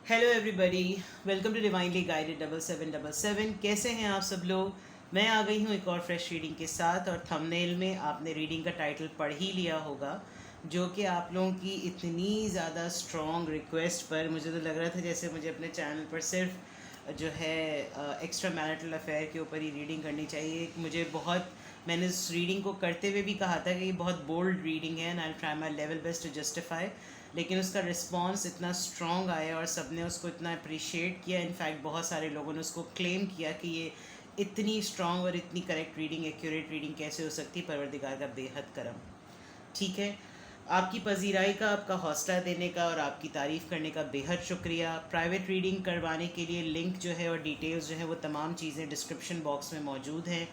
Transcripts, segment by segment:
Hello everybody, welcome to divinely guided 7777। कैसे हैं आप सब लोग। मैं आ गई हूँ एक और फ्रेश रीडिंग के साथ, और थंबनेल में आपने रीडिंग का टाइटल पढ़ ही लिया होगा, जो कि आप लोगों की इतनी ज़्यादा स्ट्रॉन्ग रिक्वेस्ट पर मुझे तो लग रहा था जैसे मुझे अपने चैनल पर सिर्फ जो है एक्स्ट्रा मैरिटल अफेयर के ऊपर ही रीडिंग करनी चाहिए। मैंने इस रीडिंग को करते हुए भी कहा था कि ये बहुत बोल्ड रीडिंग है and I try my level best to justify, लेकिन उसका रिस्पांस इतना स्ट्रॉन्ग आया और सबने उसको इतना अप्रिशिएट किया। इनफैक्ट बहुत सारे लोगों ने उसको क्लेम किया कि ये इतनी स्ट्रॉन्ग और इतनी करेक्ट रीडिंग, एक्यूरेट रीडिंग कैसे हो सकती है। परवरदिगार का बेहद करम। ठीक है, आपकी पजीराई का, आपका हौसला देने का और आपकी तारीफ़ करने का बेहद शुक्रिया। प्राइवेट रीडिंग करवाने के लिए लिंक जो है और डिटेल्स जो है वो तमाम चीज़ें डिस्क्रिप्शन बॉक्स में मौजूद हैं,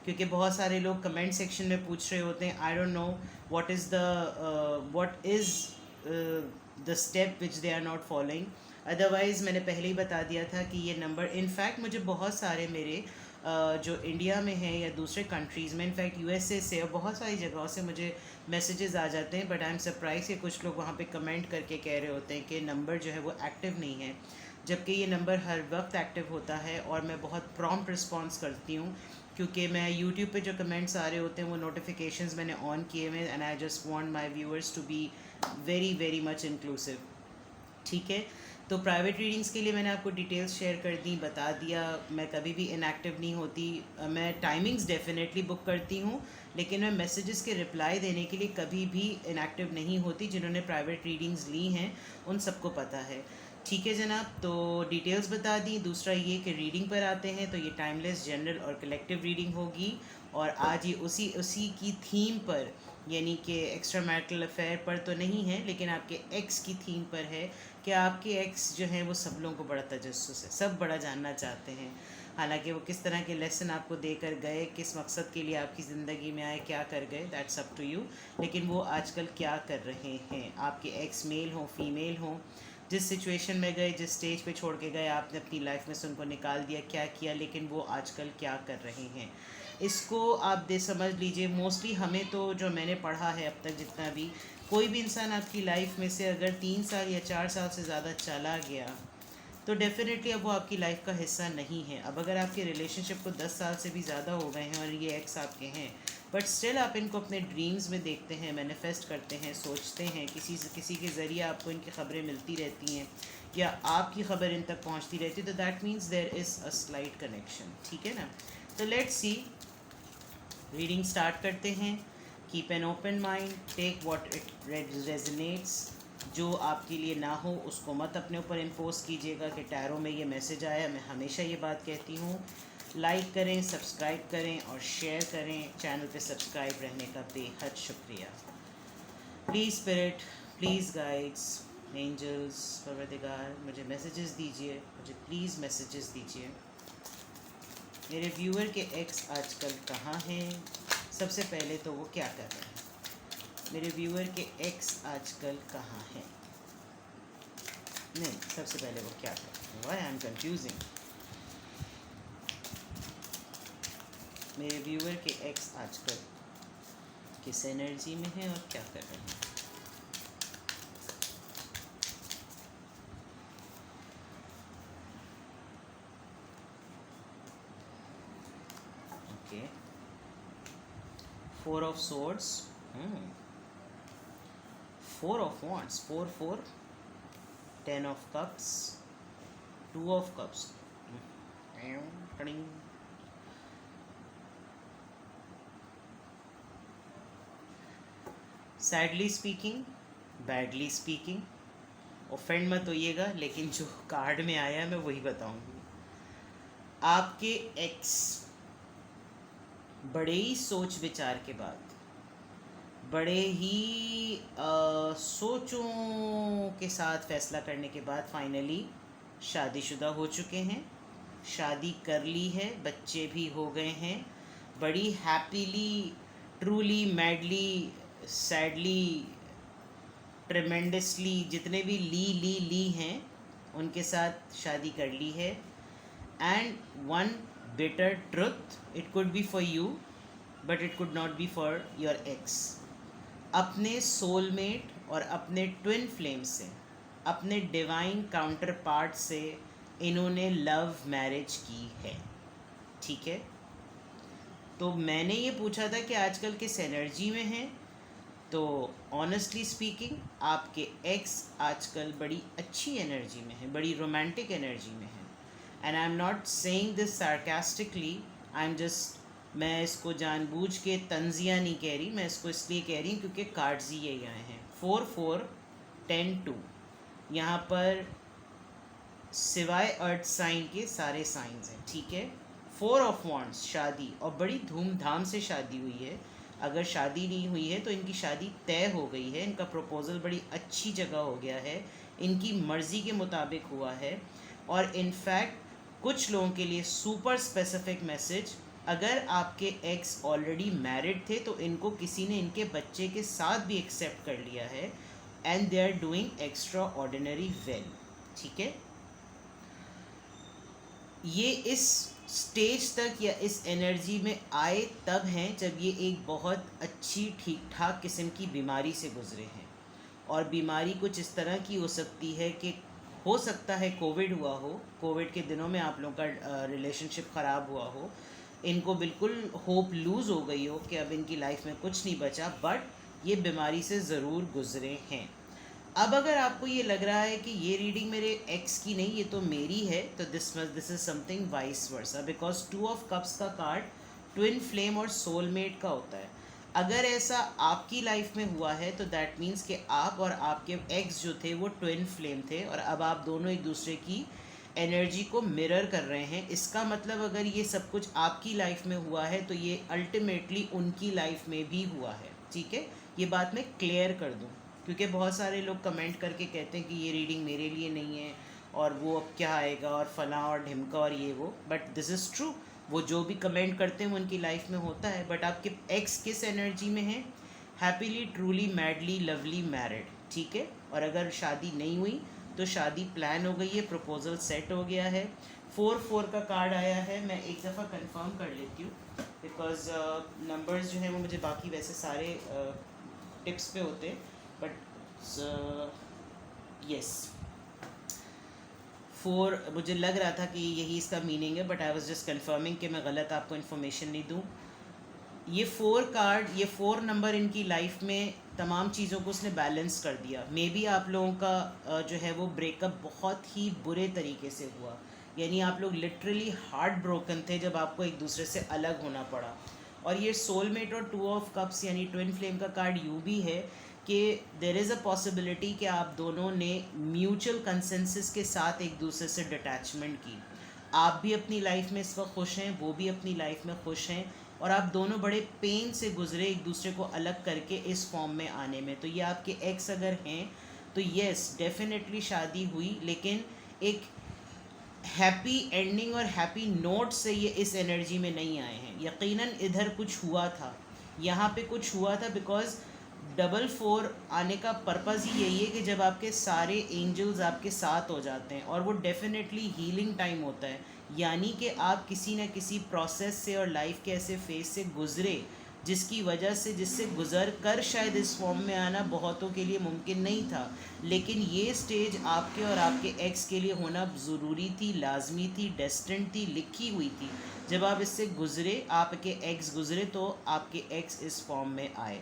क्योंकि बहुत सारे लोग कमेंट सेक्शन में पूछ रहे होते हैं I don't know what is the step which they are not following. Otherwise मैंने पहले ही बता दिया था कि ये नंबर, इनफैक्ट मुझे बहुत सारे मेरे जो इंडिया में हैं या दूसरे कंट्रीज़ में, इनफैक्ट यूएसए से और बहुत सारी जगहों से मुझे मैसेजेस आ जाते हैं, बट आई एम सरप्राइज कि कुछ लोग वहाँ पे कमेंट करके कह रहे होते हैं कि नंबर जो है वो एक्टिव नहीं है, जबकि ये नंबर हर वक्त एक्टिव होता है और मैं बहुत प्रॉम्प्ट रिस्पॉन्स करती हूँ, क्योंकि मैं यूट्यूब पे जो कमेंट्स आ रहे होते हैं वो नोटिफिकेशंस मैंने ऑन किए हुए, and I just want my viewers to be very very much inclusive. ठीक है, तो प्राइवेट रीडिंग्स के लिए मैंने आपको डिटेल्स शेयर कर दी, बता दिया। मैं कभी भी इनएक्टिव नहीं होती। मैं टाइमिंग्स डेफिनेटली बुक करती हूँ, लेकिन मैं मैसेजेस के रिप्लाई देने के लिए कभी भी इनएक्टिव नहीं होती। जिन्होंने प्राइवेट रीडिंग्स ली हैं उन सबको पता है। ठीक है जनाब, तो डिटेल्स बता दी। दूसरा ये कि रीडिंग पर आते हैं, तो ये टाइमलेस, जनरल और कलेक्टिव रीडिंग होगी, और आज ये उसी उसी की थीम पर, यानी कि एक्स्ट्रा मैरिटल अफेयर पर तो नहीं है, लेकिन आपके एक्स की थीम पर है कि आपके एक्स जो हैं वो सब लोगों को बड़ा तजस्सुस है, सब बड़ा जानना चाहते हैं। हालांकि वो किस तरह के लेसन आपको देकर गए, किस मकसद के लिए आपकी ज़िंदगी में आए, क्या कर गए, दैट्स अप टू यू। लेकिन वो आजकल क्या कर रहे हैं, आपके एक्स मेल हो फीमेल हो, जिस सिचुएशन में गए, जिस स्टेज पे छोड़ के गए, आपने अपनी लाइफ में से उनको निकाल दिया, क्या किया, लेकिन वो आजकल क्या कर रहे हैं, इसको आप दे समझ लीजिए। मोस्टली हमें तो, जो मैंने पढ़ा है अब तक जितना भी, कोई भी इंसान आपकी लाइफ में से अगर 3 साल या 4 साल से ज़्यादा चला गया तो डेफिनेटली अब वो आपकी लाइफ का हिस्सा नहीं है। अब अगर आपके रिलेशनशिप को 10 साल से भी ज़्यादा हो गए हैं और ये एक्स आपके हैं, बट स्टिल आप इनको अपने ड्रीम्स में देखते हैं, मैनिफेस्ट करते हैं, सोचते हैं, किसी के ज़रिए आपको इनकी खबरें मिलती रहती हैं या आपकी खबर इन तक पहुंचती रहती है, तो that means there is a slight connection. ठीक है ना, तो लेट्स सी, रीडिंग स्टार्ट करते हैं। Keep an open mind, take what it resonates. जो आपके लिए ना हो उसको मत अपने ऊपर इम्पोज कीजिएगा कि टैरो में ये मैसेज आया। मैं हमेशा ये बात कहती हूँ, लाइक करें, सब्सक्राइब करें और शेयर करें। चैनल पे सब्सक्राइब रहने का बेहद शुक्रिया। Please spirit, please guides, angels, परवरदिगार, मुझे मैसेजेस दीजिए, मुझे प्लीज़ मैसेजेस दीजिए। मेरे व्यूअर के एक्स आजकल कहाँ हैं? सबसे पहले तो वो क्या कर रहे हैं? मेरे व्यूअर के एक्स आजकल कहाँ हैं? नहीं, सबसे पहले वो क्या कर रहे हैं? Why I am confusing. मेरे व्यूअर के एक्स आजकल किस एनर्जी में है और क्या कर रहे हैं? Okay, 4 of swords, 4 of wands, 4 4, 10 of cups, 2 of cups. Sadly speaking, badly speaking, offend मत होइएगा, लेकिन जो कार्ड में आया है मैं वही बताऊंगी। आपके एक्स बड़े ही सोच विचार के बाद, बड़े ही सोचों के साथ फैसला करने के बाद फाइनली शादीशुदा हो चुके हैं, शादी कर ली है, बच्चे भी हो गए हैं। बड़ी happily, truly, madly, sadly, tremendously, जितने भी ली हैं उनके साथ शादी कर ली है। And one bitter truth, it could be for you but it could not be for your x. अपने सोलमेट और अपने ट्विन फ्लेम से अपने डिवाइन काउंटर पार्ट से इन्होंने लव मैरिज की है, ठीक है। तो मैंने ये पूछा था कि आजकल किस एनर्जी में हैं, तो ऑनेस्टली स्पीकिंग आपके एक्स आजकल बड़ी अच्छी एनर्जी में है, बड़ी रोमांटिक एनर्जी में है। And I am not saying this sarcastically, I am just, मैं इसको जानबूझ के तंजिया नहीं कह रही, मैं इसको इसलिए कह रही हूँ क्योंकि कार्ड्स ही यही आए हैं 4 4 10 2। यहाँ पर सिवाय अर्थ साइन के सारे साइंस हैं, ठीक है। 4 ऑफ वॉन्ड्स शादी, और बड़ी धूमधाम से शादी हुई है। अगर शादी नहीं हुई है तो इनकी शादी तय हो गई है, इनका प्रपोज़ल बड़ी अच्छी जगह हो गया है, इनकी मर्ज़ी के मुताबिक हुआ है। और इनफैक्ट कुछ लोगों के लिए सुपर स्पेसिफिक मैसेज, अगर आपके एक्स ऑलरेडी मैरिड थे तो इनको किसी ने इनके बच्चे के साथ भी एक्सेप्ट कर लिया है, and they are doing extraordinary well, ठीक है। ये इस स्टेज तक या इस एनर्जी में आए तब हैं जब ये एक बहुत अच्छी ठीक ठाक किस्म की बीमारी से गुजरे हैं। और बीमारी कुछ इस तरह की हो सकती है कि हो सकता है कोविड हुआ हो, कोविड के दिनों में आप लोगों का रिलेशनशिप ख़राब हुआ हो, इनको बिल्कुल होप लूज़ हो गई हो कि अब इनकी लाइफ में कुछ नहीं बचा, बट ये बीमारी से ज़रूर गुजरे हैं। अब अगर आपको ये लग रहा है कि ये रीडिंग मेरे एक्स की नहीं, ये तो मेरी है, तो this is something vice versa, because 2 of cups का कार्ड ट्विन फ्लेम और सोलमेट का होता है। अगर ऐसा आपकी लाइफ में हुआ है तो दैट मीन्स कि आप और आपके एक्स जो थे वो ट्विन फ्लेम थे, और अब आप दोनों एक दूसरे की एनर्जी को मिरर कर रहे हैं। इसका मतलब अगर ये सब कुछ आपकी लाइफ में हुआ है तो ये अल्टीमेटली उनकी लाइफ में भी हुआ है, ठीक है। ये बात मैं क्लियर कर दूँ, क्योंकि बहुत सारे लोग कमेंट करके कहते हैं कि ये रीडिंग मेरे लिए नहीं है और वो अब क्या आएगा और फलां और ढिमका और ये वो, बट दिस इज़ ट्रू। वो जो भी कमेंट करते हैं वो उनकी लाइफ में होता है। बट आपके एक्स किस एनर्जी में है? Happily truly madly lovely married, ठीक है। और अगर शादी नहीं हुई तो शादी प्लान हो गई है, प्रपोजल सेट हो गया है। 4 का कार्ड आया है, मैं एक दफ़ा कंफर्म कर लेती हूँ बिकॉज नंबर्स जो हैं वो मुझे बाकी वैसे सारे टिप्स पे होते हैं, बट यस 4 मुझे लग रहा था कि यही इसका मीनिंग है, but I was just confirming कि मैं गलत आपको इन्फॉर्मेशन नहीं दूँ। ये 4 कार्ड, ये 4 नंबर इनकी लाइफ में तमाम चीज़ों को उसने बैलेंस कर दिया। मे बी आप लोगों का जो है वो ब्रेकअप बहुत ही बुरे तरीके से हुआ, यानी आप लोग लिटरली हार्ट ब्रोकन थे जब आपको एक दूसरे से अलग होना पड़ा। और ये सोलमेट और 2 ऑफ कप्स यानी ट्विन फ्लेम का कार्ड यूँ भी है कि देयर इज़ अ पॉसिबिलिटी कि आप दोनों ने म्यूचुअल कंसेंसस के साथ एक दूसरे से डिटैचमेंट की। आप भी अपनी लाइफ में इस वक्त खुश हैं, वो भी अपनी लाइफ में खुश हैं, और आप दोनों बड़े पेन से गुजरे एक दूसरे को अलग करके इस फॉर्म में आने में। तो ये आपके एक्स अगर हैं तो येस डेफिनेटली शादी हुई, लेकिन एक हैप्पी एंडिंग और हैप्पी नोट से ये इस एनर्जी में नहीं आए हैं। यकीनन इधर कुछ हुआ था, यहाँ पे कुछ हुआ था, बिकॉज 4 आने का पर्पज़ ही यही है कि जब आपके सारे एंजल्स आपके साथ हो जाते हैं, और वो डेफिनेटली हीलिंग टाइम होता है, यानी कि आप किसी न किसी प्रोसेस से और लाइफ के ऐसे फेज से गुजरे जिसकी वजह से, जिससे गुजर कर शायद इस फॉर्म में आना बहुतों के लिए मुमकिन नहीं था, लेकिन ये स्टेज आपके और आपके एक्स के लिए होना ज़रूरी थी, लाजमी थी, डेस्टिन्ड थी, लिखी हुई थी। जब आप इससे गुजरे, आपके एक्स गुजरे, तो आपके एक्स इस फॉर्म में आए।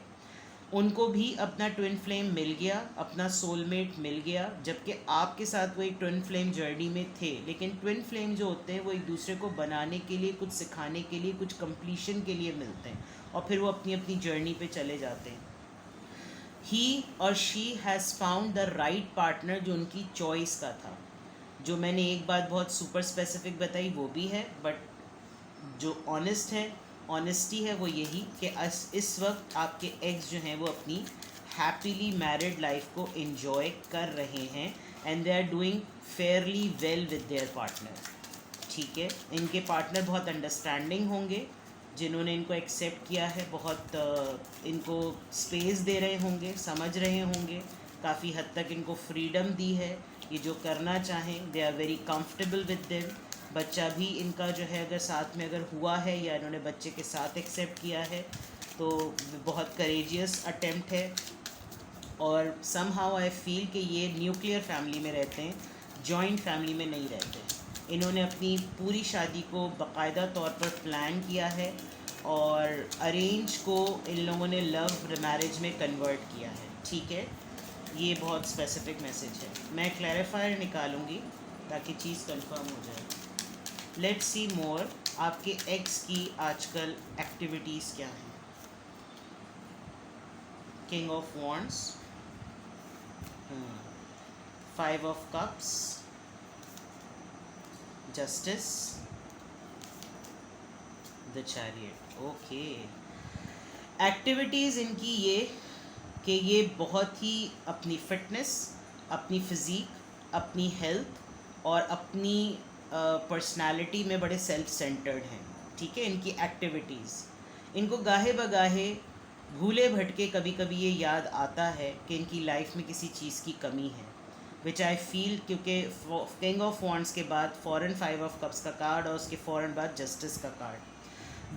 उनको भी अपना ट्विन फ्लेम मिल गया, अपना सोलमेट मिल गया, जबकि आपके साथ वो एक ट्विन फ्लेम जर्नी में थे। लेकिन ट्विन फ्लेम जो होते हैं वो एक दूसरे को बनाने के लिए, कुछ सिखाने के लिए, कुछ कंप्लीशन के लिए मिलते हैं, और फिर वो अपनी अपनी जर्नी पे चले जाते हैं। ही और she has found the right partner जो उनकी चॉइस का था। जो मैंने एक बात बहुत सुपर स्पेसिफिक बताई वो भी है, बट जो ऑनेस्ट है, ऑनेस्टी है, वो यही कि इस वक्त आपके एक्स जो हैं वो अपनी हैप्पीली मैरिड लाइफ को एंजॉय कर रहे हैं, and they are doing fairly well with their partner, ठीक है। इनके पार्टनर बहुत अंडरस्टैंडिंग होंगे, जिन्होंने इनको एक्सेप्ट किया है, बहुत इनको स्पेस दे रहे होंगे, समझ रहे होंगे, काफ़ी हद तक इनको फ्रीडम दी है, ये जो करना चाहें they are very comfortable with them. बच्चा भी इनका जो है अगर साथ में अगर हुआ है या इन्होंने बच्चे के साथ एक्सेप्ट किया है तो बहुत करेजियस अटेम्प्ट है। और सम हाउ आई फील कि ये न्यूक्लियर फैमिली में रहते हैं, जॉइंट फैमिली में नहीं रहते। इन्होंने अपनी पूरी शादी को बाकायदा तौर पर प्लान किया है और अरेंज को इन लोगों ने लव मैरिज में कन्वर्ट किया है। ठीक है, ये बहुत स्पेसिफिक मैसेज है। मैं क्लैरिफायर निकालूंगी ताकि चीज़ कंफर्म हो जाए। लेट्स सी मोर, आपके एक्स की आजकल एक्टिविटीज़ क्या हैं। King of wands, 5 of cups, justice, the chariot. Okay, activities इनकी ये कि ये बहुत ही अपनी फिटनेस, अपनी फ़िज़ीक, अपनी हेल्थ और अपनी पर्सनालिटी में बड़े सेल्फ सेंटर्ड हैं। ठीक है, इनकी एक्टिविटीज़, इनको गाहे बगाहे भूले भटके कभी कभी ये याद आता है कि इनकी लाइफ में किसी चीज़ की कमी है, विच आई फील, क्योंकि किंग ऑफ वॉन्ड्स के बाद फ़ौरन 5 ऑफ कप्स का कार्ड और उसके फ़ौरन बाद जस्टिस का card,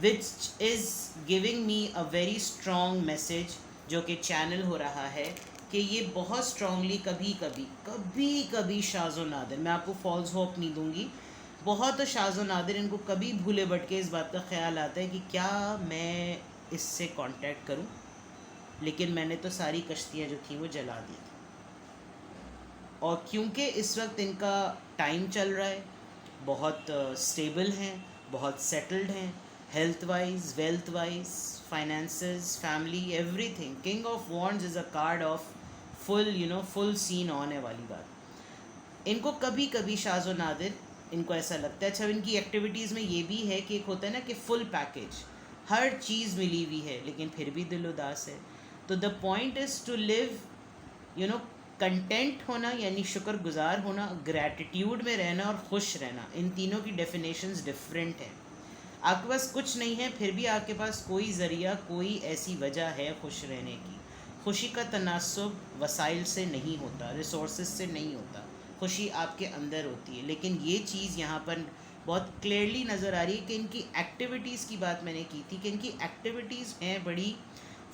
which is giving me a very strong message जो कि चैनल हो रहा है कि ये बहुत स्ट्रांगली कभी कभी शाज़ो नादिर, मैं आपको फॉल्स होप नहीं दूंगी, बहुत शाज़ो नादिर इनको कभी भूले भटके इस बात का ख्याल आता है कि क्या मैं इससे कांटेक्ट करूं, लेकिन मैंने तो सारी कश्तियां जो थी वो जला दी थी। और क्योंकि इस वक्त इनका टाइम चल रहा है, बहुत स्टेबल हैं, बहुत सेटल्ड हैं, health wise, wealth wise, finances, family, everything. King of wands is a card of full scene on वाली बात। इनको कभी कभी शाज़ो नादिर इनको ऐसा लगता है। अच्छा, इनकी एक्टिविटीज़ में ये भी है कि एक होता है ना कि फुल पैकेज, हर चीज़ मिली हुई है लेकिन फिर भी दिल उदास है। तो the point is to live content होना, यानी शुक्रगुजार होना, ग्रैटिट्यूड में रहना और खुश रहना। इन तीनों की डेफिनेशंस डिफरेंट हैं। आपके पास कुछ नहीं है फिर भी आपके पास कोई ज़रिया, कोई ऐसी वजह है खुश रहने की। खुशी का तनासुब वसाइल से नहीं होता, रिसोर्सेज से नहीं होता, खुशी आपके अंदर होती है। लेकिन ये चीज़ यहाँ पर बहुत क्लियरली नज़र आ रही है कि इनकी एक्टिविटीज़ की बात मैंने की थी कि इनकी एक्टिविटीज़ हैं बड़ी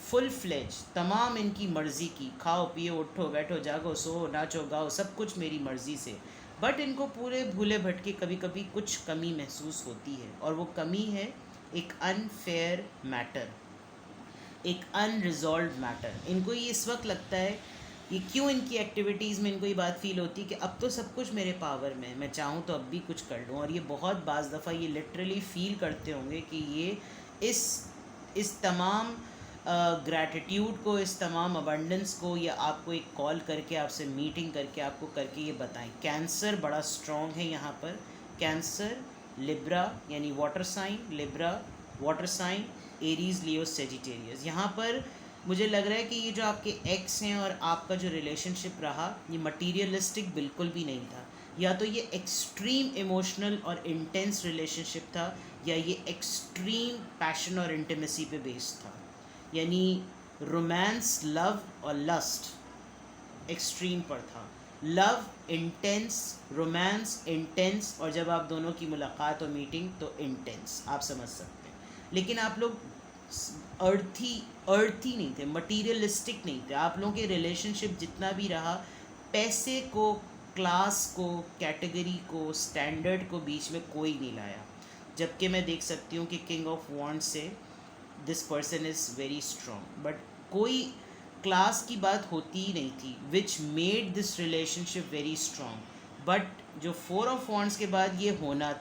फुल फ्लेज, तमाम इनकी मर्ज़ी की, खाओ पियो उठो बैठो जागो सो नाचो गाओ, सब कुछ मेरी मर्ज़ी से। बट इनको पूरे भूले भटके कभी कभी कुछ कमी महसूस होती है, और वो कमी है एक अनफेयर मैटर, एक अनरिजॉल्व मैटर। इनको ये इस वक्त लगता है कि क्यों इनकी एक्टिविटीज़ में इनको ये बात फील होती है कि अब तो सब कुछ मेरे पावर में है, मैं चाहूँ तो अब भी कुछ कर लूँ। और ये बहुत बाज़ दफ़ा ये लिटरली फ़ील करते होंगे कि ये इस तमाम ग्रैटिट्यूड को, इस तमाम अबंडेंस को, या आपको एक कॉल करके, आपसे मीटिंग करके, आपको करके ये बताएं। कैंसर बड़ा स्ट्रॉन्ग है यहाँ पर। कैंसर, लिब्रा यानी water sign, Libra water sign, Aries, Leo, Sagittarius. यहाँ पर मुझे लग रहा है कि ये जो आपके एक्स हैं और आपका जो रिलेशनशिप रहा, ये मटीरियलिस्टिक बिल्कुल भी नहीं था। या तो ये एक्सट्रीम इमोशनल और इंटेंस रिलेशनशिप था, या ये एक्सट्रीम पैशन और इंटीमेसी पे बेस्ड था। यानी रोमांस, लव और लस्ट एक्सट्रीम पर था। लव इंटेंस, रोमांस इंटेंस, और जब आप दोनों की मुलाकात और मीटिंग तो इंटेंस, आप समझ सकते हैं। लेकिन आप लोग अर्थी नहीं थे, मटीरियलिस्टिक नहीं थे। आप लोगों के रिलेशनशिप जितना भी रहा, पैसे को, क्लास को, कैटेगरी को, स्टैंडर्ड को बीच में कोई नहीं लाया। जबकि मैं देख सकती हूँ कि किंग ऑफ वॉन्ड्स से this person is very strong, but कोई क्लास की बात होती ही नहीं थी, which made this relationship very strong. But जो 4 ऑफ वॉन्ड्स के बाद ये होना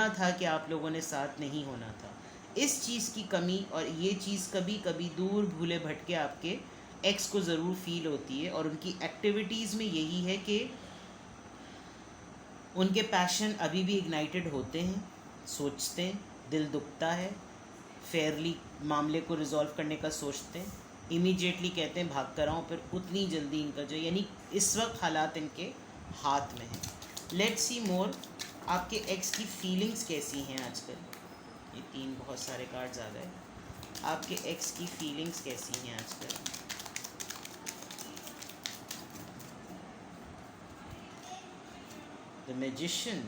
था कि आप लोगों ने साथ नहीं होना था। इस चीज़ की कमी, और ये चीज़ कभी कभी दूर भूले भटके आपके एक्स को ज़रूर फील होती है। और उनकी एक्टिविटीज़ में यही है कि उनके पैशन अभी भी इग्नाइटेड होते हैं, सोचते हैं, दिल दुखता है, फेयरली मामले को रिजॉल्व करने का सोचते हैं, इमीडिएटली कहते हैं भाग कर आऊँ, फिर उतनी जल्दी इनका जो, यानी इस वक्त हालात इनके हाथ में हैं। लेट्स सी मोर, आपके एक्स की फीलिंग्स कैसी हैं आजकल। ये 3 बहुत सारे कार्ड्स आ गए। आपके एक्स की फीलिंग्स कैसी हैं आजकल। The magician,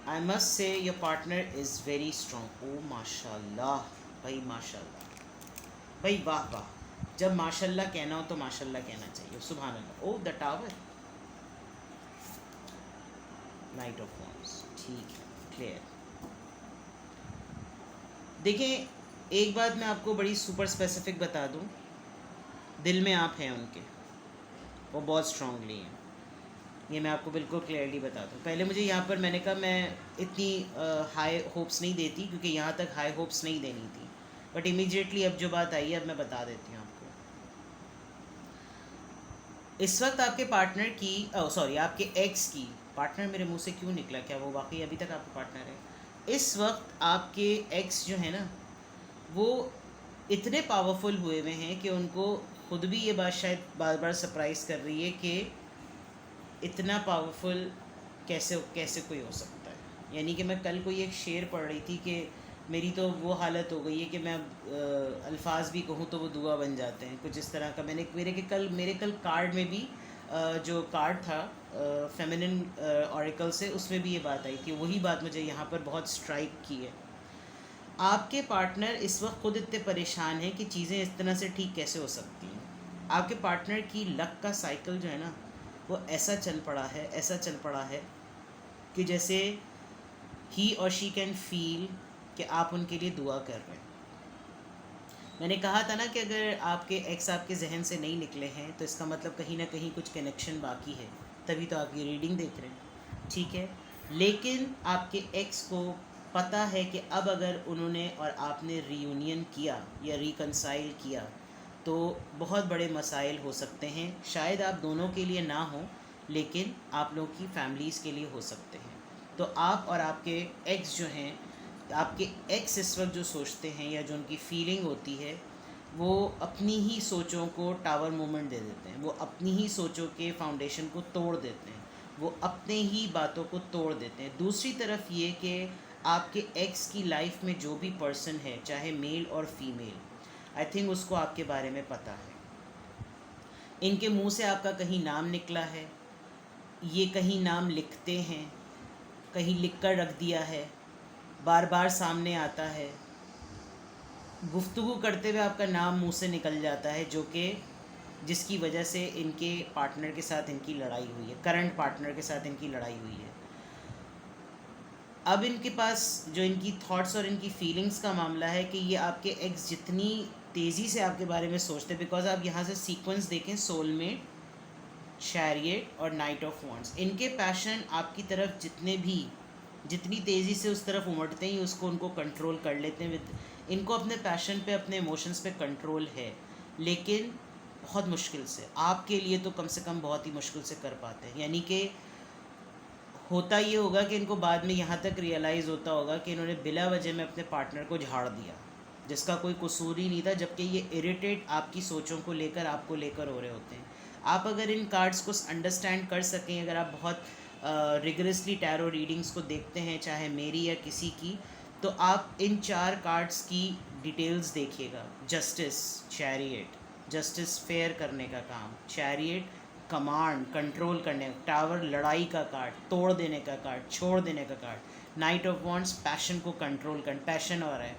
I must say your partner is very strong. Oh माशाल्लाह भाई, माशाल्लाह भाई, वाह वाह। जब माशाल्लाह कहना हो तो माशाल्लाह कहना चाहिए, सुभान अल्लाह। Oh the tower, knight of wands, ठीक है, क्लियर। देखें, एक बात मैं आपको बड़ी सुपर स्पेसिफिक बता दूं, दिल में आप हैं उनके, वो बहुत स्ट्रांगली हैं, ये मैं आपको बिल्कुल क्लियरली बता दूं। पहले मुझे यहाँ पर मैंने कहा मैं इतनी हाई होप्स नहीं देती, क्योंकि यहाँ तक हाई होप्स नहीं देनी थी, बट इमीडिएटली अब जो बात आई है अब मैं बता देती हूँ आपको। इस वक्त आपके पार्टनर की, सॉरी, आपके एक्स की, पार्टनर मेरे मुंह से क्यों निकला, क्या वो वाकई अभी तक आपका पार्टनर है? इस वक्त आपके एक्स जो है ना, वो इतने पावरफुल हुए हुए हैं कि उनको खुद भी ये बात शायद बार बार सरप्राइज़ कर रही है कि इतना पावरफुल कैसे कैसे कोई हो सकता है। यानी कि मैं कल कोई एक शेर पढ़ रही थी कि मेरी तो वो हालत हो गई है कि मैं अल्फाज भी कहूँ तो वो दुआ बन जाते हैं, कुछ इस तरह का। मैंने मेरे कल कार्ड में भी जो कार्ड था फेमिनिन ऑरिकल से, उसमें भी ये बात आई थी। वही बात मुझे यहाँ पर बहुत स्ट्राइक की है। आपके पार्टनर इस वक्त खुद इतने परेशान हैं कि चीज़ें इस तरह से ठीक कैसे हो सकती हैं। आपके पार्टनर की लक का साइकिल जो है ना, वो ऐसा चल पड़ा है कि जैसे ही और शी कैन फील कि आप उनके लिए दुआ कर रहे हैं। मैंने कहा था ना कि अगर आपके एक्स आपके जहन से नहीं निकले हैं तो इसका मतलब कहीं ना कहीं कुछ कनेक्शन बाकी है, तभी तो आप ये रीडिंग देख रहे हैं, ठीक है। लेकिन आपके एक्स को पता है कि अब अगर उन्होंने और आपने रीयूनियन किया या रिकंसाइल किया तो बहुत बड़े मसाइल हो सकते हैं। शायद आप दोनों के लिए ना हो, लेकिन आप लोगों की फैमिलीज़ के लिए हो सकते हैं। तो आप और आपके एक्स जो हैं, आपके एक्स इस वक्त जो सोचते हैं या जो उनकी फीलिंग होती है, वो अपनी ही सोचों को टावर मूवमेंट दे देते हैं, वो अपनी ही सोचों के फाउंडेशन को तोड़ देते हैं, वो अपने ही बातों को तोड़ देते हैं। दूसरी तरफ ये कि आपके एक्स की लाइफ में जो भी पर्सन है, चाहे मेल और फीमेल, आई थिंक उसको आपके बारे में पता है। इनके मुंह से आपका कहीं नाम निकला है, ये कहीं नाम लिखते हैं, कहीं लिख कर रख दिया है, बार बार सामने आता है, गुफ्तगू करते हुए आपका नाम मुंह से निकल जाता है, जो कि जिसकी वजह से इनके पार्टनर के साथ इनकी लड़ाई हुई है, करंट पार्टनर के साथ इनकी लड़ाई हुई है। अब इनके पास जो इनकी थॉट्स और इनकी फीलिंग्स का मामला है कि ये आपके एक्स जितनी तेज़ी से आपके बारे में सोचते हैं, बिकॉज आप यहाँ से सीक्वेंस देखें, सोलमेट, चैरियट और नाइट ऑफ वॉन्ड्स, इनके पैशन आपकी तरफ जितनी तेज़ी से उस तरफ उमड़ते हैं, उसको उनको कंट्रोल कर लेते हैं। इनको अपने पैशन पे, अपने इमोशंस पे कंट्रोल है, लेकिन बहुत मुश्किल से, आपके लिए तो कम से कम बहुत ही मुश्किल से कर पाते हैं। यानी कि होता ये होगा कि इनको बाद में यहाँ तक रियलाइज़ होता होगा कि इन्होंने बिला वजह में अपने पार्टनर को झाड़ दिया, जिसका कोई कसूर ही नहीं था, जबकि ये इरिटेट आपकी सोचों को लेकर, आपको लेकर हो रहे होते हैं। आप अगर इन कार्ड्स को अंडरस्टैंड कर सकें, अगर आप बहुत रिगरसली टैरो रीडिंग्स को देखते हैं, चाहे मेरी या किसी की, तो आप इन 4 कार्ड्स की डिटेल्स देखिएगा। जस्टिस, चैरियट, जस्टिस फेयर करने का काम, चैरियट कमांड, कंट्रोल करने, टावर लड़ाई का कार्ड, तोड़ देने का कार्ड, छोड़ देने का card, night of wands passion को कंट्रोल कर, पैशन हो रहा है,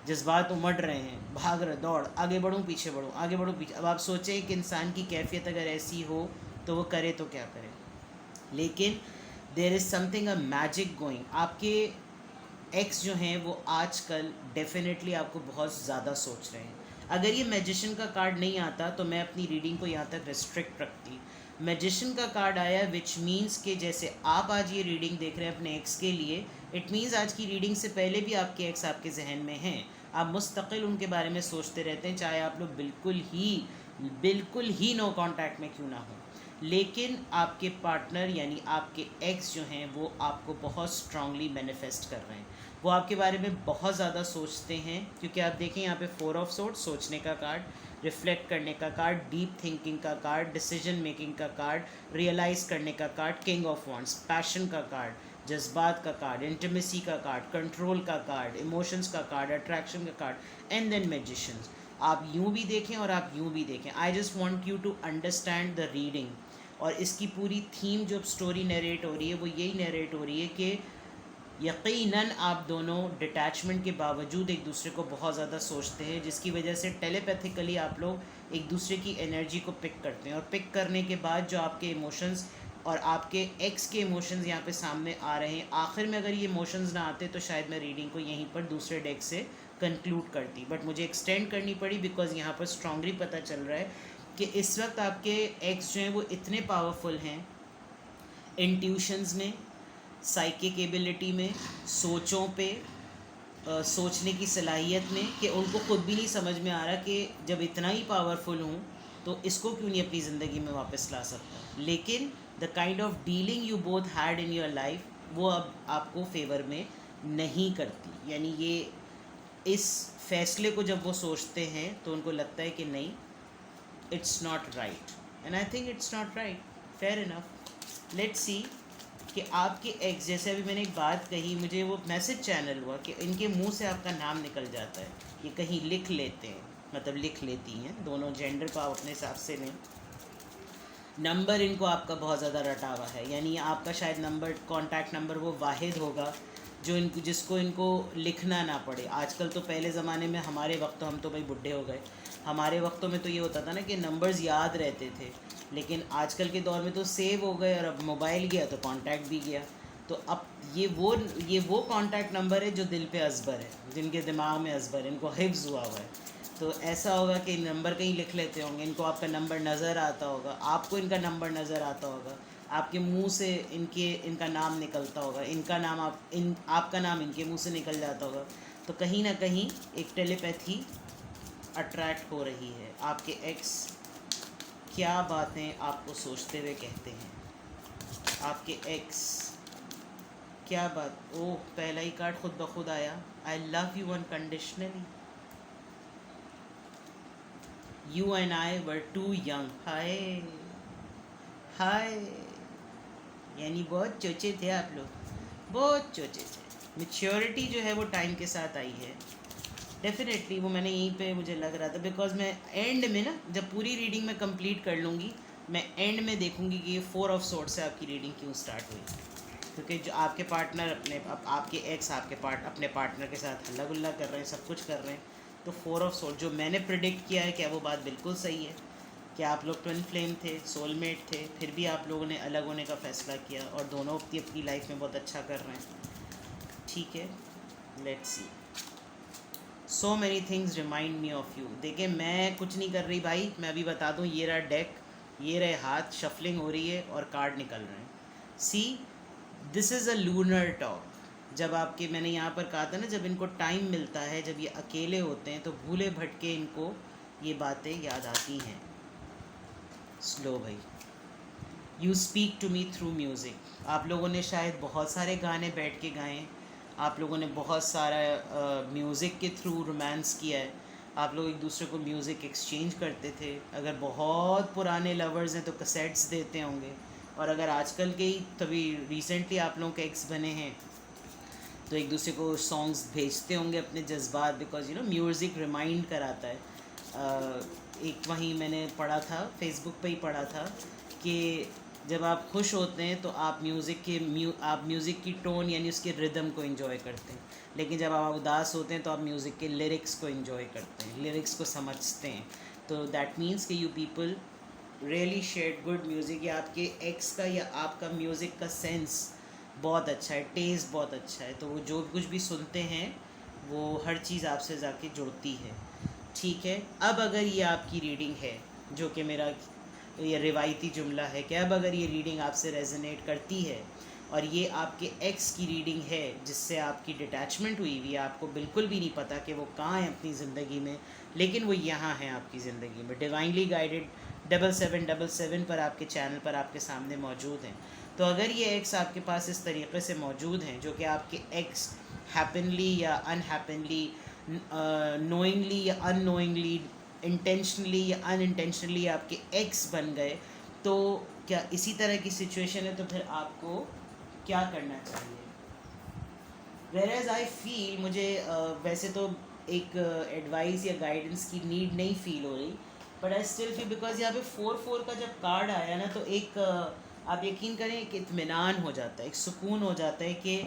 जज्बात उमड़ रहे हैं, भाग रहे, दौड़, आगे बढ़ूँ पीछे बढ़ूँ, आगे बढ़ूँ पीछे। अब आप सोचें कि इंसान की कैफियत अगर ऐसी हो तो वो करे तो क्या करे, लेकिन there is something a magic going. आपके एक्स जो हैं वो आजकल डेफिनेटली आपको बहुत ज़्यादा सोच रहे हैं। अगर ये मैजिशियन का कार्ड नहीं आता तो मैं अपनी रीडिंग को यहाँ तक रिस्ट्रिक्ट रखती। मैजिशियन का कार्ड आया, विच मीन्स कि जैसे आप आज ये रीडिंग देख रहे हैं अपने एक्स के लिए, इट मीन्स आज की रीडिंग से पहले भी आपके एक्स आपके जहन में हैं। आप मुस्तकिल उनके बारे में सोचते रहते हैं, चाहे आप लोग बिल्कुल ही नो कांटेक्ट में क्यों ना हो। लेकिन आपके पार्टनर यानी आपके एक्स जो हैं वो आपको बहुत स्ट्रांगली मैनिफेस्ट कर रहे हैं, वो आपके बारे में बहुत ज़्यादा सोचते हैं। क्योंकि आप देखें यहाँ पे 4 ऑफ सोर्ड्स, सोचने का कार्ड, रिफ्लेक्ट करने का कार्ड, डीप थिंकिंग का कार्ड, डिसीजन मेकिंग का कार्ड, रियलाइज़ करने का card, king of wands, passion का कार्ड, जज्बात का कार्ड, इंटीमेसी का कार्ड, कंट्रोल का कार्ड, इमोशंस का कार्ड, अट्रैक्शन का कार्ड, एंड देन मैजिशियंस। आप यूँ भी देखें और आप यूँ भी देखें। I just want you to understand the reading. और इसकी पूरी थीम जो स्टोरी नरेट हो रही है वो यही नरेट हो रही है कि यकीनन आप दोनों डिटैचमेंट के बावजूद एक दूसरे को बहुत ज़्यादा सोचते हैं, जिसकी वजह से टेलीपैथिकली आप लोग एक दूसरे की एनर्जी को पिक करते हैं, और पिक करने के बाद जो आपके इमोशंस और आपके एक्स के इमोशंस यहाँ पे सामने आ रहे हैं, आखिर में अगर ये इमोशंस ना आते तो शायद मैं रीडिंग को यहीं पर दूसरे डेक से कंक्लूड करती, बट मुझे एक्सटेंड करनी पड़ी बिकॉज यहाँ पर स्ट्रांगली पता चल रहा है कि इस वक्त आपके एक्स जो हैं वो इतने पावरफुल हैं इंट्यूशंस में, साइकिक एबिलिटी में, सोचों पे, सोचने की सलाहियत में, कि उनको खुद भी नहीं समझ में आ रहा कि जब इतना ही पावरफुल हूँ तो इसको क्यों नहीं अपनी ज़िंदगी में वापस ला सकता। लेकिन the kind of dealing you both had in your life वो अब आपको फेवर में नहीं करती, यानी ये इस फैसले को जब वो सोचते हैं तो उनको लगता है कि नहीं, it's not right, and I think it's not right, fair enough. Let's see कि आपके एक्स, जैसे अभी मैंने एक बात कही, मुझे वो मैसेज चैनल हुआ कि इनके मुंह से आपका नाम निकल जाता है, ये कहीं लिख लेते हैं, मतलब लिख लेती हैं, दोनों जेंडर को आप अपने हिसाब से लें। नंबर इनको आपका बहुत ज़्यादा रटा हुआ है, यानी आपका शायद नंबर, कॉन्टैक्ट नंबर वो वाहिद होगा जो इनको, जिसको इनको लिखना ना पड़े। आजकल तो, पहले ज़माने में हमारे वक्त तो हम तो भाई बुढ़े हो गए, हमारे वक्तों में तो ये होता था ना कि नंबर्स याद रहते थे, लेकिन आजकल के दौर में तो सेव हो गए, और अब मोबाइल गया तो कांटेक्ट भी गया। तो अब ये वो कांटेक्ट नंबर है जो दिल पे अजबर है, जिनके दिमाग में अजबर है, इनको हिफ्ज़ हुआ हुआ है। तो ऐसा होगा कि नंबर कहीं लिख लेते होंगे, इनको आपका नंबर नज़र आता होगा, आपको इनका नंबर नज़र आता होगा, आपके मुंह से इनका नाम निकलता होगा, इनका नाम आपका नाम इनके मुंह से निकल जाता होगा। तो कहीं ना कहीं एक टेलीपैथी अट्रैक्ट हो रही है। आपके एक्स क्या बातें आपको सोचते हुए कहते हैं, आपके एक्स क्या बात, ओह पहला ही कार्ड खुद ब खुद आया, I love you unconditionally, you and I were too young, हाय हाय, यानी बहुत चोचे थे आप लोग, बहुत चोचे थे। मेच्योरिटी जो है वो टाइम के साथ आई है डेफिनेटली, वो मैंने यहीं पे मुझे लग रहा था, बिकॉज मैं एंड में ना, जब पूरी रीडिंग मैं कंप्लीट कर लूँगी, मैं एंड में देखूँगी कि ये 4 ऑफ सोर्ड से आपकी रीडिंग क्यों स्टार्ट हुई, क्योंकि जो आपके पार्टनर आपके एक्स अपने पार्टनर के साथ हल्ला गुल्ला कर रहे हैं, सब कुछ कर रहे हैं, तो 4 ऑफ सोर्ड जो मैंने प्रिडिक्ट किया है, क्या वो बात बिल्कुल सही है कि आप लोग ट्विन फ्लेम थे, सोलमेट थे, फिर भी आप लोगों ने अलग होने का फ़ैसला किया, और दोनों अपनी लाइफ में बहुत अच्छा कर रहे हैं। ठीक है, let's C. So many things remind me of you. देखिए मैं कुछ नहीं कर रही भाई, मैं अभी बता दूँ, ये रहा डेक, ये रहे हाथ, शफलिंग हो रही है और कार्ड निकल रहे हैं। See, this is a lunar talk. जब आपके, मैंने यहाँ पर कहा था ना, जब इनको टाइम मिलता है, जब ये अकेले होते हैं, तो भूले भटके इनको ये बातें याद आती हैं। स्लो भाई, you speak to me through music. आप लोगों ने शायद बहुत सारे गाने बैठ के गाए, आप लोगों ने बहुत सारा म्यूज़िक के थ्रू रोमांस किया है, आप लोग एक दूसरे को म्यूज़िक एक्सचेंज करते थे। अगर बहुत पुराने लवर्स हैं तो कैसेट्स देते होंगे, और अगर आजकल के ही, तभी रिसेंटली आप लोगों के एक्स बने हैं, तो एक दूसरे को सॉन्ग्स भेजते होंगे अपने जज्बात, because you know music remind कराता है। एक वहीं मैंने पढ़ा था, फेसबुक पे ही पढ़ा था, कि जब आप खुश होते हैं तो आप म्यूज़िक की टोन यानी उसके रिदम को एंजॉय करते हैं, लेकिन जब आप उदास होते हैं तो आप म्यूज़िक के लिरिक्स को एंजॉय करते हैं, लिरिक्स को समझते हैं। तो दैट मीन्स कि you people really share good music, या आपके एक्स का या आपका म्यूज़िक का सेंस बहुत अच्छा है, टेस्ट बहुत अच्छा है, तो वो जो कुछ भी सुनते हैं वो हर चीज़ आपसे जाके जुड़ती है। ठीक है, अब अगर ये आपकी रीडिंग है, जो कि मेरा ये रिवायती जुमला है कि अब अगर ये रीडिंग आपसे रेजोनेट करती है, और ये आपके एक्स की रीडिंग है जिससे आपकी डिटैचमेंट हुई हुई है, आपको बिल्कुल भी नहीं पता कि वो कहाँ है अपनी ज़िंदगी में, लेकिन वो यहाँ हैं आपकी ज़िंदगी में, डिवाइनली गाइडेड 7777 पर आपके चैनल पर आपके सामने मौजूद हैं। तो अगर ये एक्स आपके पास इस तरीके से मौजूद हैं, जो कि आपके एक्स हैपनली या अनहैपनली, नोइंगली या अननोइंगली, इंटेंशनली या अनइंटेंशनली आपके एक्स बन गए, तो क्या इसी तरह की सिचुएशन है, तो फिर आपको क्या करना चाहिए? वेयरएज आई फील, मुझे वैसे तो एक एडवाइस या गाइडेंस की नीड नहीं फील हो रही, but I still feel, because यहाँ पे 4-4 का जब कार्ड आया ना, तो एक आप यकीन करें, एक इत्मीनान हो जाता है, एक सुकून हो जाता है कि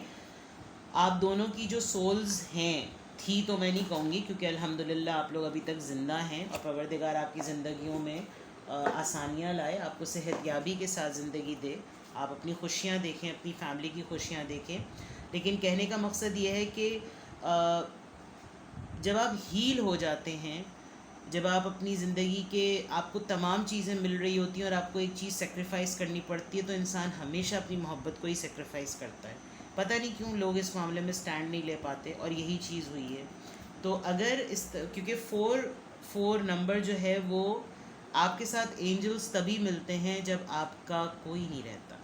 आप दोनों की जो सोल्स हैं, थी तो मैं नहीं कहूँगी, क्योंकि अल्हम्दुलिल्लाह आप लोग अभी तक ज़िंदा हैं और परवरदिगार आपकी ज़िंदगियों में आसानियाँ लाए, आपको सेहतयाबी के साथ ज़िंदगी दे, आप अपनी खुशियाँ देखें, अपनी फैमिली की खुशियाँ देखें। लेकिन कहने का मकसद ये है कि जब आप हील हो जाते हैं, जब आप अपनी ज़िंदगी के आपको तमाम चीज़ें मिल रही होती हैं और आपको एक चीज़ सेक्रीफाइस करनी पड़ती है, तो इंसान हमेशा अपनी मोहब्बत को ही सेक्रीफाइस करता है। पता नहीं क्यों लोग इस मामले में स्टैंड नहीं ले पाते, और यही चीज़ हुई है। तो अगर क्योंकि फोर नंबर जो है वो आपके साथ एंजल्स तभी मिलते हैं जब आपका कोई नहीं रहता,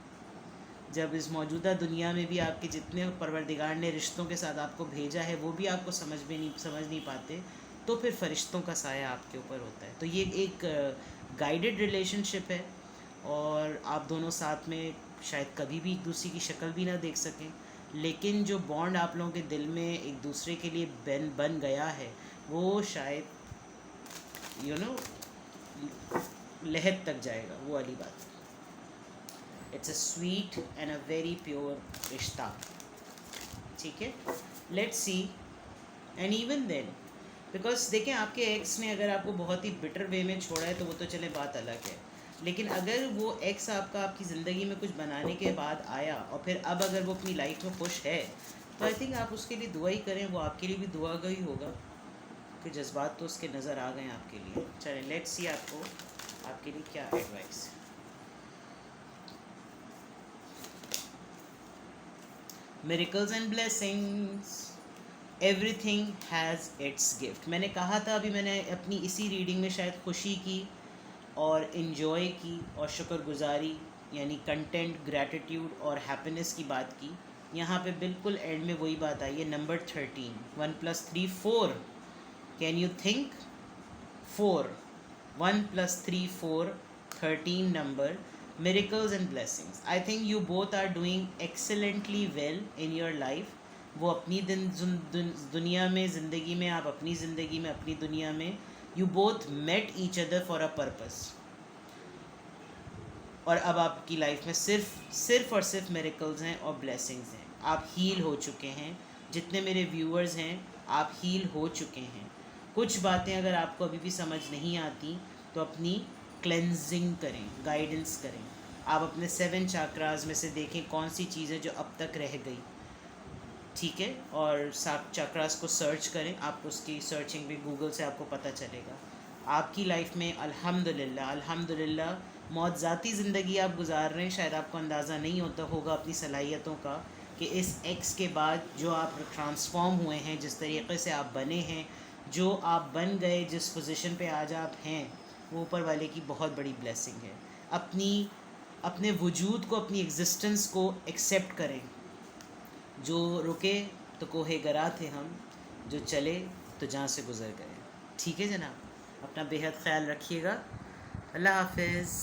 जब इस मौजूदा दुनिया में भी आपके जितने परवरदिगार ने रिश्तों के साथ आपको भेजा है वो भी आपको समझ नहीं पाते, तो फिर फरिश्तों का साया आपके ऊपर होता है। तो ये एक गाइडेड रिलेशनशिप है, और आप दोनों साथ में शायद कभी भी एक दूसरे की शक्ल भी ना देख सकें, लेकिन जो बॉन्ड आप लोगों के दिल में एक दूसरे के लिए बन गया है, वो शायद लहद तक जाएगा, वो वाली बात। It's a sweet and a very pure रिश्ता, ठीक है। Let's see. And even then, because देखें, आपके एक्स ने अगर आपको बहुत ही बिटर वे में छोड़ा है तो वो तो चले बात अलग है, लेकिन अगर वो एक्स आपका आपकी ज़िंदगी में कुछ बनाने के बाद आया और फिर अब अगर वो अपनी लाइफ में खुश है, तो आई थिंक आप उसके लिए दुआ ही करें, वो आपके लिए भी दुआ का ही होगा, कि जज्बात तो उसके नज़र आ गए आपके लिए। चलें, लेट्स सी आपको आपके लिए क्या advice. Miracles and blessings, everything has its gift. मैंने कहा था अभी, मैंने अपनी इसी रीडिंग में शायद खुशी की और इन्जॉय की और शुक्रगुजारी यानी कंटेंट, ग्रैटिट्यूड और हैप्पीनेस की बात की। यहाँ पे बिल्कुल एंड में वही बात आई है, number 13, 1 + 3 4। Can you think? 4, 1 + 3 4, 13 number, miracles and blessings. I think you both are doing excellently well in your life. वो अपनी दुनिया में, ज़िंदगी में, आप अपनी ज़िंदगी में, अपनी दुनिया में, you both met each other for a purpose. और अब आपकी लाइफ में सिर्फ और सिर्फ miracles हैं और blessings हैं। आप हील हो चुके हैं, जितने मेरे व्यूअर्स हैं आप हील हो चुके हैं। कुछ बातें अगर आपको अभी भी समझ नहीं आती तो अपनी क्लेंजिंग करें, गाइडेंस करें। आप अपने 7 चाक्रास में से देखें कौन सी चीज़ें जो अब तक रह गई, ठीक है, और 7 चाक्रास को सर्च करें। आप उसकी सर्चिंग भी गूगल से आपको पता चलेगा। आपकी लाइफ में अल्हम्दुलिल्लाह मौत ज़ाती ज़िंदगी आप गुजार रहे हैं, शायद आपको अंदाज़ा नहीं होता होगा अपनी सलाहियतों का, कि इस एक्स के बाद जो आप ट्रांसफॉर्म हुए हैं, जिस तरीके से आप बने हैं, जो आप बन गए, जिस पोजीशन पे आज आप हैं, वो ऊपर वाले की बहुत बड़ी ब्लेसिंग है। अपने वजूद को, अपनी एग्जिस्टेंस को एक्सेप्ट करें। जो रुके तो कोहे गरा थे हम, जो चले तो जहाँ से गुज़र गए। ठीक है जनाब, अपना बेहद ख्याल रखिएगा। अल्लाह हाफिज़।